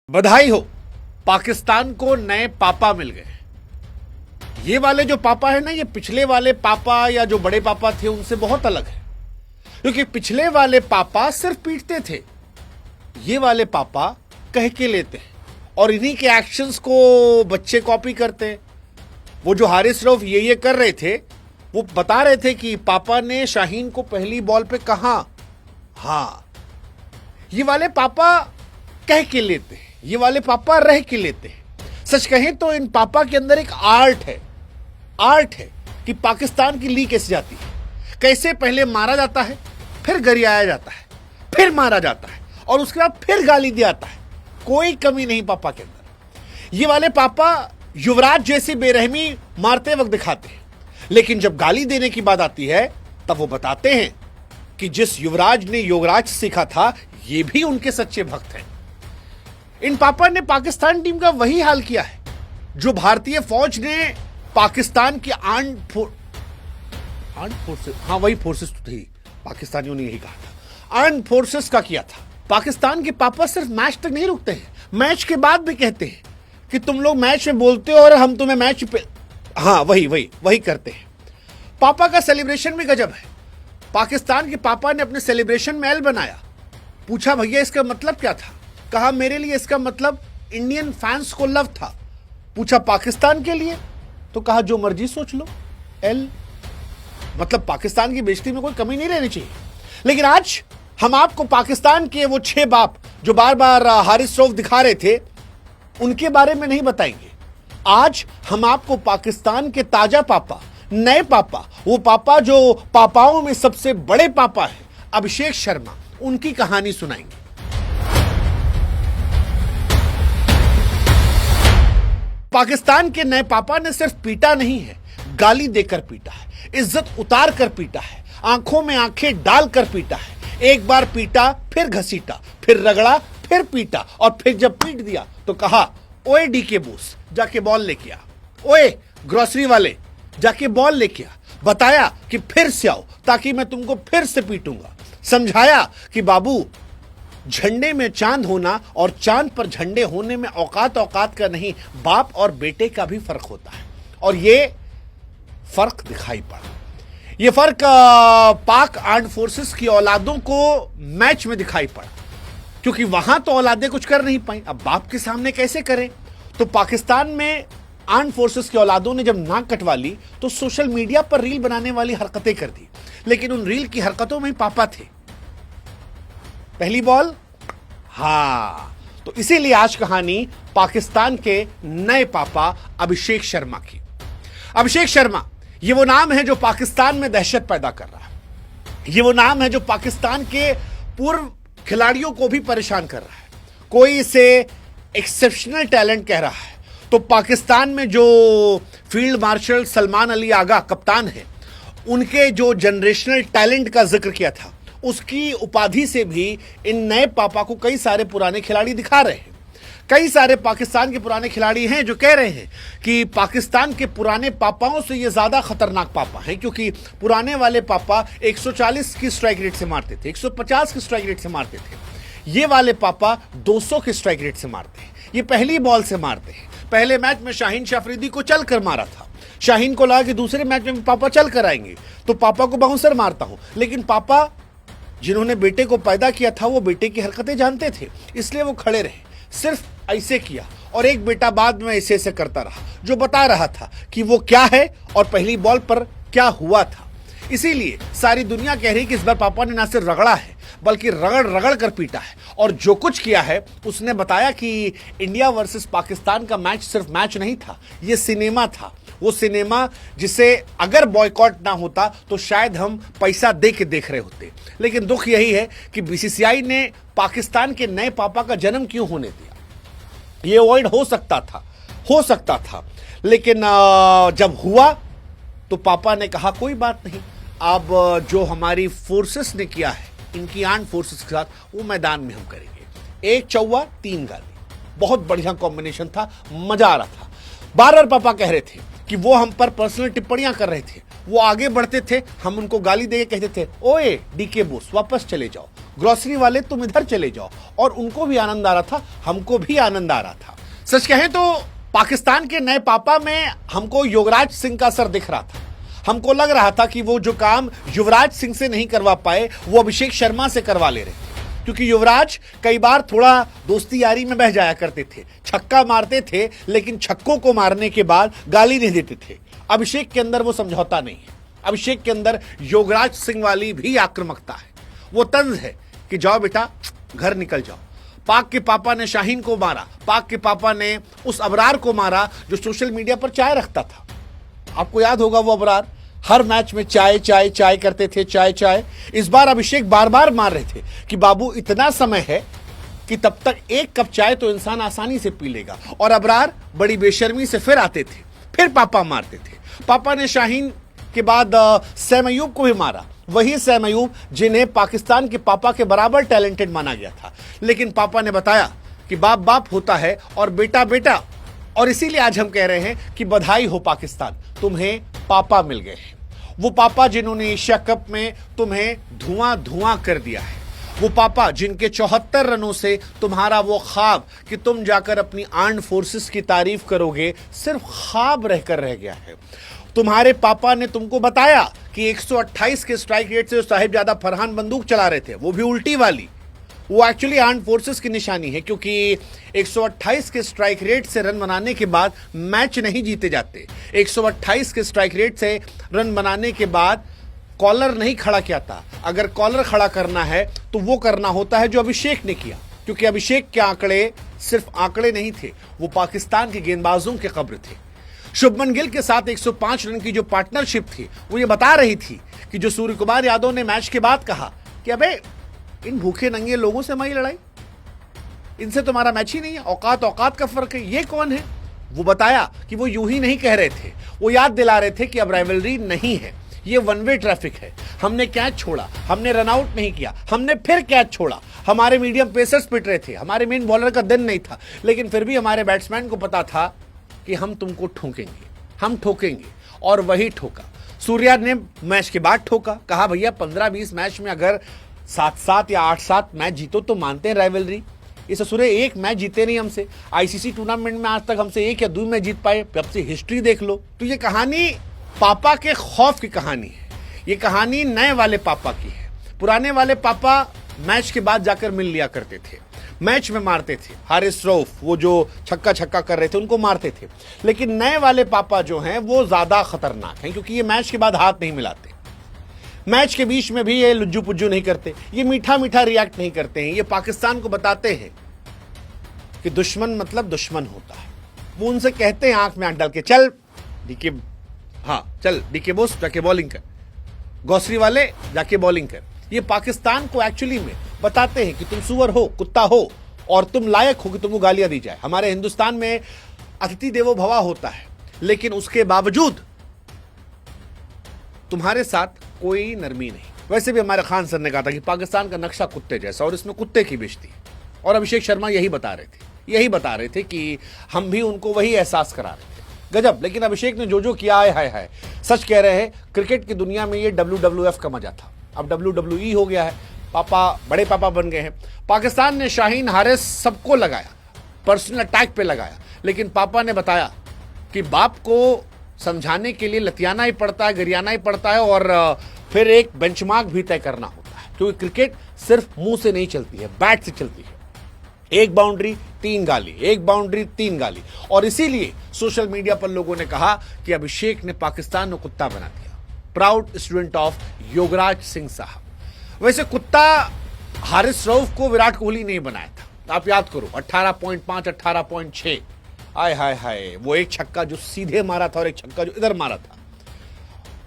बधाई हो, पाकिस्तान को नए पापा मिल गए। ये वाले जो पापा है ना, ये पिछले वाले पापा या जो बड़े पापा थे उनसे बहुत अलग है, क्योंकि पिछले वाले पापा सिर्फ पीटते थे, ये वाले पापा कह के लेते हैं और इन्हीं के एक्शंस को बच्चे कॉपी करते हैं। वो जो हारिस रऊफ ये कर रहे थे, वो बता रहे थे कि पापा ने शाहीन को पहली बॉल पे कहा। हाँ, ये वाले पापा कह के लेते हैं, ये वाले पापा रह के लेते हैं। सच कहें तो इन पापा के अंदर एक आर्ट है कि पाकिस्तान की लीग कैसे जाती है, कैसे पहले मारा जाता है, फिर गरियाया जाता है, फिर मारा जाता है और उसके बाद फिर गाली दिया जाता है। कोई कमी नहीं पापा के अंदर। ये वाले पापा युवराज जैसी बेरहमी मारते वक्त दिखाते हैं, लेकिन जब गाली देने की बात आती है तब वो बताते हैं कि जिस युवराज ने योगराज सीखा था, ये भी उनके सच्चे भक्त हैं। इन पापा ने पाकिस्तान टीम का वही हाल किया है जो भारतीय फौज ने पाकिस्तान की आर्म्ड फोर्सेस, हाँ वही फोर्सेस तो थी, पाकिस्तानियों ने यही कहा था, आर्म्ड फोर्सेस का किया था। पाकिस्तान के पापा सिर्फ मैच तक नहीं रुकते हैं, मैच के बाद भी कहते हैं कि तुम लोग मैच में बोलते हो और हम तुम्हें मैच पे, हाँ वही करते हैं। पापा का सेलिब्रेशन भी गजब है। पाकिस्तान के पापा ने अपने सेलिब्रेशन में एल बनाया। पूछा भैया इसका मतलब क्या था? कहा मेरे लिए इसका मतलब इंडियन फैंस को लव था। पूछा पाकिस्तान के लिए? तो कहा जो मर्जी सोच लो, एल। मतलब पाकिस्तान की बेइज्जती में कोई कमी नहीं रहनी चाहिए। लेकिन आज हम आपको पाकिस्तान के वो 6 बाप जो बार बार हारिस रऊफ दिखा रहे थे, उनके बारे में नहीं बताएंगे। आज हम आपको पाकिस्तान के ताजा पापा, नए पापा, वो पापा जो पापाओं में सबसे बड़े पापा है, अभिषेक शर्मा, उनकी कहानी सुनाएंगे। पाकिस्तान के नए पापा ने सिर्फ पीटा नहीं है, गाली देकर पीटा है, इज्जत उतार कर पीटा है, आंखों में आंखें डालकर पीटा है। एक बार पीटा, फिर घसीटा, फिर रगड़ा, फिर पीटा और फिर जब पीट दिया तो कहा ओए डीके बोस जाके बॉल लेके आ, ओए ग्रोसरी वाले जाके बॉल लेके आ। बताया कि फिर से आओ ताकि मैं तुमको फिर से पीटूंगा। समझाया कि बाबू, झंडे में चांद होना और चांद पर झंडे होने में औकात का नहीं, बाप और बेटे का भी फर्क होता है। और ये फर्क दिखाई पड़ा। ये फर्क पाक आर्म्ड फोर्सेस की औलादों को मैच में दिखाई पड़ा, क्योंकि वहां तो औलादें कुछ कर नहीं पाई, अब बाप के सामने कैसे करें। तो पाकिस्तान में आर्म्ड फोर्सेस की औलादों ने जब नाक कटवा ली तो सोशल मीडिया पर रील बनाने वाली हरकतें कर दी, लेकिन उन रील की हरकतों में पापा थे। पहली बॉल, हाँ, तो इसीलिए आज कहानी पाकिस्तान के नए पापा अभिषेक शर्मा की। अभिषेक शर्मा, ये वो नाम है जो पाकिस्तान में दहशत पैदा कर रहा है। ये वो नाम है जो पाकिस्तान के पूर्व खिलाड़ियों को भी परेशान कर रहा है। कोई इसे एक्सेप्शनल टैलेंट कह रहा है, तो पाकिस्तान में जो फील्ड मार्शल सलमान अली आगा कप्तान है, उनके जो जनरेशनल टैलेंट का जिक्र किया था, उसकी उपाधि से भी इन नए पापा को कई सारे पुराने खिलाड़ी दिखा रहे हैं। कई सारे पाकिस्तान के पुराने खिलाड़ी हैं जो कह रहे हैं कि पाकिस्तान के पुराने पापाओं से ये ज्यादा खतरनाक पापा हैं, क्योंकि पुराने वाले पापा 140 की स्ट्राइक रेट से मारते थे, 150 की स्ट्राइक रेट से मारते थे। ये वाले पापा 200 की स्ट्राइक रेट से मारते हैं। ये पहली बॉल से मारते हैं। पहले मैच में शाहीन अफरीदी को चल कर मारा था। शाहीन को लगा कि दूसरे मैच में पापा चल कर आएंगे तो पापा को बाउंसर मारता हूं, लेकिन पापा जिन्होंने बेटे को पैदा किया था वो बेटे की हरकतें जानते थे, इसलिए वो खड़े रहे, सिर्फ ऐसे किया और एक बेटा बाद में ऐसे करता रहा, जो बता रहा था कि वो क्या है और पहली बॉल पर क्या हुआ था। इसीलिए सारी दुनिया कह रही कि इस बार पापा ने ना सिर्फ रगड़ा है बल्कि रगड़ कर पीटा है, और जो कुछ किया है उसने बताया कि इंडिया वर्सेस पाकिस्तान का मैच सिर्फ मैच नहीं था, ये सिनेमा था। वो सिनेमा जिसे अगर बॉयकॉट ना होता तो शायद हम पैसा दे के देख रहे होते। लेकिन दुख यही है कि बीसीसीआई ने पाकिस्तान के नए पापा का जन्म क्यों होने दिया। ये अवॉइड हो सकता था, लेकिन जब हुआ तो पापा ने कहा कोई बात नहीं, अब जो हमारी फोर्सेस ने किया है इनकी आर्म्ड फोर्सेस के साथ, वो मैदान में हम करेंगे। 1 चौवा 3 गाली, बहुत बढ़िया कॉम्बिनेशन था, मजा आ रहा था। बार पापा कह रहे थे कि वो हम पर पर्सनल टिप्पणियां कर रहे थे, वो आगे बढ़ते थे, हम उनको गाली देके कहते थे ओए डीके बोस वापस चले जाओ, ग्रोसरी वाले तुम इधर चले जाओ। और उनको भी आनंद आ रहा था, हमको भी आनंद आ रहा था। सच कहें तो पाकिस्तान के नए पापा में हमको युवराज सिंह का असर दिख रहा था। हमको लग रहा था कि वो जो काम युवराज सिंह से नहीं करवा पाए वो अभिषेक शर्मा से करवा ले रहे थे, क्योंकि युवराज कई बार थोड़ा दोस्ती यारी में बह जाया करते थे, छक्का मारते थे लेकिन छक्कों को मारने के बाद गाली नहीं देते थे। अभिषेक के अंदर वो समझौता नहीं है। अभिषेक के अंदर युवराज सिंह वाली भी आक्रामकता है, वो तंज है कि जाओ बेटा घर निकल जाओ। पाक के पापा ने शाहीन को मारा, पाक के पापा ने उस अबरार को मारा जो सोशल मीडिया पर चाय रखता था। आपको याद होगा वो अबरार हर मैच में चाय चाय चाय करते थे, चाय चाय। इस बार अभिषेक बार बार मार रहे थे कि बाबू इतना समय है कि तब तक एक कप चाय तो इंसान आसानी से पी लेगा। और अबरार बड़ी बेशर्मी से फिर आते थे, फिर पापा मारते थे। पापा ने शाहीन के बाद सैम अयूब को भी मारा, वही सैम अयूब जिन्हें पाकिस्तान के पापा के बराबर टैलेंटेड माना गया था। लेकिन पापा ने बताया कि बाप बाप होता है और बेटा बेटा, और इसीलिए आज हम कह रहे हैं कि बधाई हो पाकिस्तान, तुम्हें पापा मिल गए हैं। वो पापा जिन्होंने एशिया कप में तुम्हें धुआं धुआं कर दिया है, वो पापा जिनके 74 रनों से तुम्हारा वो ख्वाब कि तुम जाकर अपनी आर्म्ड फोर्सेस की तारीफ करोगे सिर्फ ख्वाब रहकर रह गया है। तुम्हारे पापा ने तुमको बताया कि 128 के स्ट्राइक रेट से साहिबजादा फरहान बंदूक चला रहे थे, वो भी उल्टी वाली, वो एक्चुअली आर्म्ड फोर्सेस की निशानी है, क्योंकि 128 के स्ट्राइक रेट से रन बनाने के बाद मैच नहीं जीते जाते। 128 के स्ट्राइक रेट से रन बनाने के बाद कॉलर नहीं खड़ा किया था। अगर कॉलर खड़ा करना है तो वो करना होता है जो अभिषेक ने किया, क्योंकि अभिषेक के आंकड़े सिर्फ आंकड़े नहीं थे, वो पाकिस्तान के गेंदबाजों के कब्र थे। शुभमन गिल के साथ 105 रन की जो पार्टनरशिप थी वो ये बता रही थी कि जो सूर्य कुमार यादव ने मैच के बाद कहा कि अबे इन भूखे नंगे लोगों से हमारी लड़ाई, इनसे तुम्हारा मैच ही नहीं है, औकात औकात का फर्क है, ये कौन है। वो बताया कि वो यूं ही नहीं कह रहे थे, वो याद दिला रहे थे कि अब राइवलरी नहीं है, ये वन वे ट्रैफिक है। हमने कैच छोड़ा, हमने रन आउट नहीं किया, हमने फिर कैच छोड़ा, हमारे मीडियम पेसर्स पिट रहे थे, हमारे मेन बॉलर का दिन नहीं था, लेकिन फिर भी हमारे बैट्समैन को पता था कि हम तुमको ठोकेंगे, हम ठोकेंगे, और वही ठोका। सूर्या ने मैच के बाद ठोका, कहा भैया 15-20 मैच में अगर 7-7 या 8-7 मैच जीतो तो मानते हैं राइवलरी। इस सूर्य एक मैच जीते नहीं हमसे, आईसीसी टूर्नामेंट में आज तक हमसे 1 या 2 मैच जीत पाए, अब से हिस्ट्री देख लो। तो ये कहानी पापा के खौफ की कहानी है, ये कहानी नए वाले पापा की है। पुराने वाले पापा मैच के बाद जाकर मिल लिया करते थे, मैच में मारते थे, हारिस रऊफ वो जो छक्का छक्का कर रहे थे उनको मारते थे। लेकिन नए वाले पापा जो हैं वो ज्यादा खतरनाक हैं, क्योंकि ये मैच के बाद हाथ नहीं मिलाते, मैच के बीच में भी ये लुज्जू पुज्जू नहीं करते, ये मीठा मीठा रिएक्ट नहीं करते हैं। ये पाकिस्तान को बताते हैं कि दुश्मन मतलब दुश्मन होता है। वो उनसे कहते हैं आंख में आंख डाल के, चल डीके, हाँ चल डीके बोस जाके बॉलिंग कर, ग्रोसरी वाले जाके बॉलिंग कर। ये पाकिस्तान को एक्चुअली में बताते हैं कि तुम सुअर हो, कुत्ता हो, और तुम लायक हो कि तुमको गालियां दी जाए। हमारे हिंदुस्तान में अतिथि देवो भवा होता है, लेकिन उसके बावजूद तुम्हारे साथ कोई नरमी नहीं। वैसे भी हमारे खान सर ने कहा था कि पाकिस्तान का नक्शा कुत्ते जैसा, और इसमें कुत्ते की बेइज्जती है। और अभिषेक शर्मा यही बता रहे थे कि हम भी उनको वही एहसास करा रहे थे। गजब। लेकिन अभिषेक ने जो किया है, हाय सच कह रहे हैं, क्रिकेट की दुनिया में ये WWF का मजा था, अब WWE हो गया है। पापा बड़े पापा बन गए हैं। पाकिस्तान ने शाहीन, हारिस सबको लगाया, पर्सनल अटैक पे लगाया, लेकिन पापा ने बताया कि बाप को समझाने के लिए लतियाना ही पड़ता है, गरियाना ही पड़ता है, और फिर एक बेंचमार्क भी तय करना होता है, क्योंकि क्रिकेट सिर्फ मुंह से नहीं चलती है, बैट से चलती है। एक बाउंड्री 3 गाली, एक बाउंड्री 3 गाली। और इसीलिए सोशल मीडिया पर लोगों ने कहा कि अभिषेक ने पाकिस्तान को कुत्ता बना दिया। Proud student of Yuvraj Singh साहब। वैसे कुत्ता हारिस रऊफ को विराट कोहली नहीं बनाया था, आप याद करो, 18.5 18.6, आय हाय हाय, वो एक छक्का जो सीधे मारा था और एक छक्का जो इधर मारा था।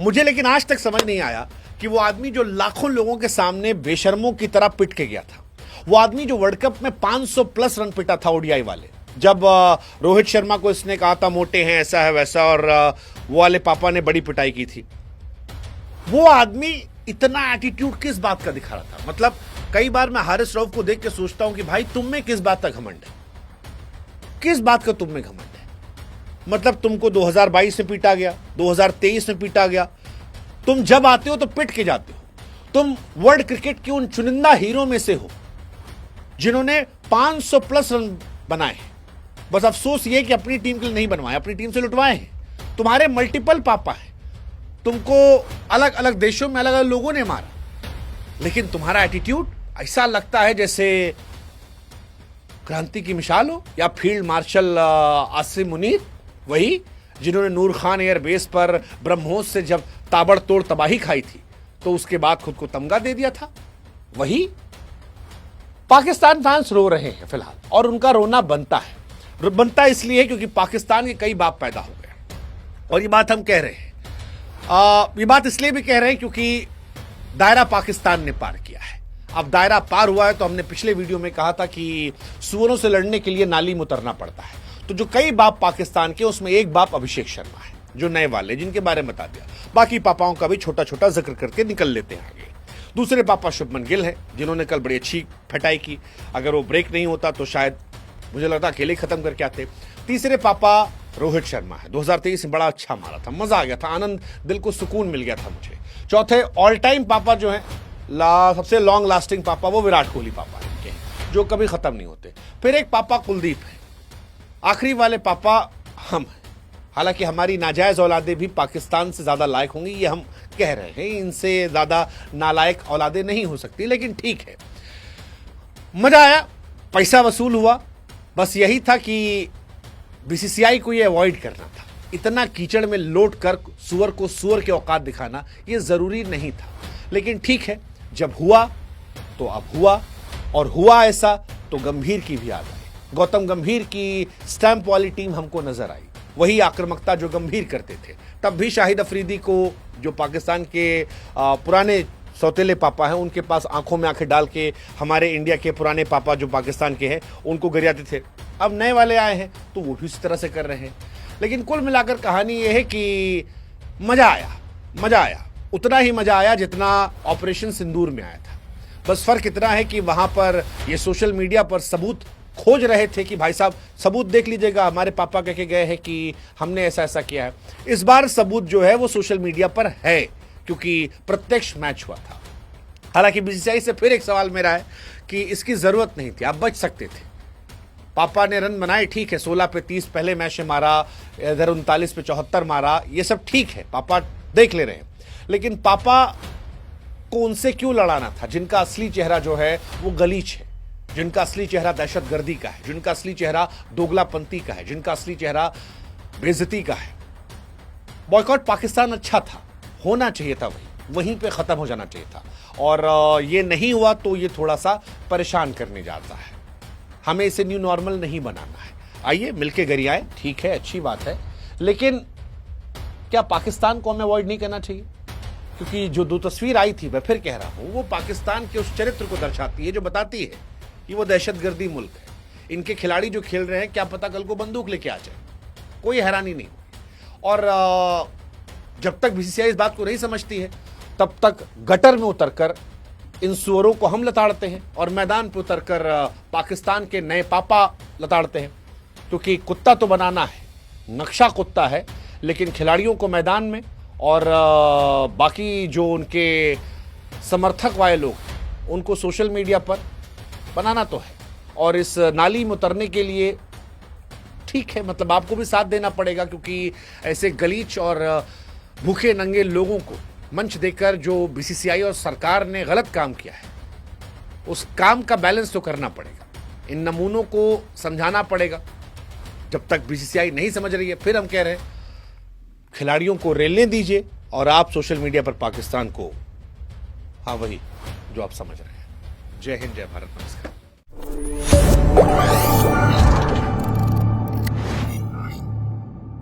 मुझे लेकिन आज तक समझ नहीं आया कि वो आदमी जो लाखों लोगों के सामने बेशर्मों की तरह पिट के गया था, वो आदमी जो वर्ल्ड कप में 500 प्लस रन पिटा था ओडीआई वाले, जब रोहित शर्मा को इसने कहा था मोटे हैं, ऐसा है वैसा, और वो वाले पापा ने बड़ी पिटाई की थी, वो आदमी इतना एटीट्यूड किस बात का दिखा रहा था। मतलब कई बार मैं हारिस रऊफ को देख के सोचता हूं कि भाई तुम में किस बात का घमंड है, किस बात का तुम में घमंड है। मतलब तुमको 2022 में पीटा गया, 2023 में पीटा गया, तुम जब आते हो तो पिट के जाते हो। तुम वर्ल्ड क्रिकेट के उन चुनिंदा हीरो में से हो जिन्होंने 500 प्लस रन बनाए हैं। बस अफसोस ये कि अपनी टीम के लिए नहीं बनवाए, अपनी टीम से लुटवाए हैं। तुम्हारे मल्टीपल पापा हैं, तुमको अलग अलग देशों में अलग अलग लोगों ने मारा, लेकिन तुम्हारा एटीट्यूड ऐसा लगता है जैसे क्रांति की मिसाल हो या फील्ड मार्शल आसिम मुनीर, वही जिन्होंने नूर खान एयरबेस पर ब्रह्मोस से जब ताबड़तोड़ तबाही खाई थी तो उसके बाद खुद को तमगा दे दिया था। वही पाकिस्तान फैंस रो रहे हैं फिलहाल, और उनका रोना बनता है। बनता इसलिए क्योंकि पाकिस्तान के कई बाप पैदा हो गए, और ये बात हम कह रहे हैं। ये बात इसलिए भी कह रहे हैं क्योंकि दायरा पाकिस्तान ने पार किया है। अब दायरा पार हुआ है तो हमने पिछले वीडियो में कहा था कि सुअरों से लड़ने के लिए नाली में उतरना पड़ता है। तो जो कई बाप पाकिस्तान के, उसमें एक बाप अभिषेक शर्मा है जो नए वाले, जिनके बारे में बता दिया। बाकी पापाओं का भी छोटा छोटा जिक्र करके निकल लेते हैं आगे। दूसरे पापा शुभमन गिल है, जिन्होंने कल बड़ी अच्छी फटाई की। अगर वो ब्रेक नहीं होता तो शायद मुझे लगता अकेले खत्म करके आते। तीसरे पापा रोहित शर्मा है, 2023 में बड़ा अच्छा मारा था, मजा आ गया था, आनंद, दिल को सुकून मिल गया था मुझे। चौथे ऑल टाइम पापा जो है, सबसे लॉन्ग लास्टिंग पापा, वो विराट कोहली पापा इनके, जो कभी खत्म नहीं होते। फिर एक पापा कुलदीप है, आखिरी वाले पापा हम हैं। हालांकि हमारी नाजायज औलादे भी पाकिस्तान से ज्यादा लायक होंगी, ये हम कह रहे हैं। इनसे ज्यादा नालायक औलादे नहीं हो सकती, लेकिन ठीक है, मजा आया, पैसा वसूल हुआ। बस यही था कि बीसीसीआई को ये अवॉइड करना था। इतना कीचड़ में लोट कर सुअर को सुअर के औकात दिखाना ये जरूरी नहीं था, लेकिन ठीक है, जब हुआ तो अब हुआ, और हुआ ऐसा तो गंभीर की भी याद आई। गौतम गंभीर की स्टैंप वाली टीम हमको नजर आई, वही आक्रामकता जो गंभीर करते थे। तब भी शाहिद अफरीदी को, जो पाकिस्तान के पुराने सौतेले पापा हैं, उनके पास आंखों में आंखें डाल के हमारे इंडिया के पुराने पापा जो पाकिस्तान के हैं उनको गरियाते थे। अब नए वाले आए हैं तो वो भी उसी तरह से कर रहे हैं। लेकिन कुल मिलाकर कहानी ये है कि मजा आया, उतना ही मजा आया जितना ऑपरेशन सिंदूर में आया था। बस फर्क इतना है कि वहां पर ये सोशल मीडिया पर सबूत खोज रहे थे कि भाई साहब सबूत देख लीजिएगा, हमारे पापा कह के गए हैं कि हमने ऐसा ऐसा किया है। इस बार सबूत जो है वो सोशल मीडिया पर है, क्योंकि प्रत्यक्ष मैच हुआ था। हालांकि बीसीसीआई से फिर एक सवाल मेरा है कि इसकी जरूरत नहीं थी, आप बच सकते थे। पापा ने रन बनाए, ठीक है, 16 पे 30 पहले मैच में मारा, इधर 39 पे 74 मारा, ये सब ठीक है, पापा देख ले रहे हैं। लेकिन पापा को उनसे क्यों लड़ाना था जिनका असली चेहरा जो है वो गलीच है, जिनका असली चेहरा दहशतगर्दी का है, जिनका असली चेहरा दोगलापंथी का है, जिनका असली चेहरा बेइज्जती का है। बॉयकॉट पाकिस्तान अच्छा था, होना चाहिए था, वहीं पे खत्म हो जाना चाहिए था, और ये नहीं हुआ तो ये थोड़ा सा परेशान करने जाता है। हमें इसे न्यू नॉर्मल नहीं बनाना है। आइए मिलके गरियाएं, ठीक है, अच्छी बात है, लेकिन क्या पाकिस्तान को हमें अवॉइड नहीं करना चाहिए? क्योंकि जो दो तस्वीर आई थी, मैं फिर कह रहा हूं, वो पाकिस्तान के उस चरित्र को दर्शाती है जो बताती है कि वो दहशतगर्दी मुल्क है। इनके खिलाड़ी जो खेल रहे हैं, क्या पता कल को बंदूक लेके आ जाए, कोई हैरानी नहीं होगी। और जब तक बीसीसीआई इस बात को नहीं समझती है, तब तक गटर में उतरकर इन सुअरों को हम लताड़ते हैं और मैदान पर उतरकर पाकिस्तान के नए पापा लताड़ते हैं। क्योंकि कुत्ता तो बनाना है, नक्शा कुत्ता है, लेकिन खिलाड़ियों को मैदान में और बाकी जो उनके समर्थक वाले लोग हैं उनको सोशल मीडिया पर बनाना तो है। और इस नाली में उतरने के लिए ठीक है, मतलब आपको भी साथ देना पड़ेगा, क्योंकि ऐसे गलीच और भूखे नंगे लोगों को मंच देकर जो बीसीसीआई और सरकार ने गलत काम किया है, उस काम का बैलेंस तो करना पड़ेगा। इन नमूनों को समझाना पड़ेगा। जब तक बीसीसीआई नहीं समझ रही है, फिर हम कह रहे हैं खिलाड़ियों को रेलने दीजिए, और आप सोशल मीडिया पर पाकिस्तान को, हाँ वही जो आप समझ रहे हैं। जय हिंद, जय भारत, नमस्कार।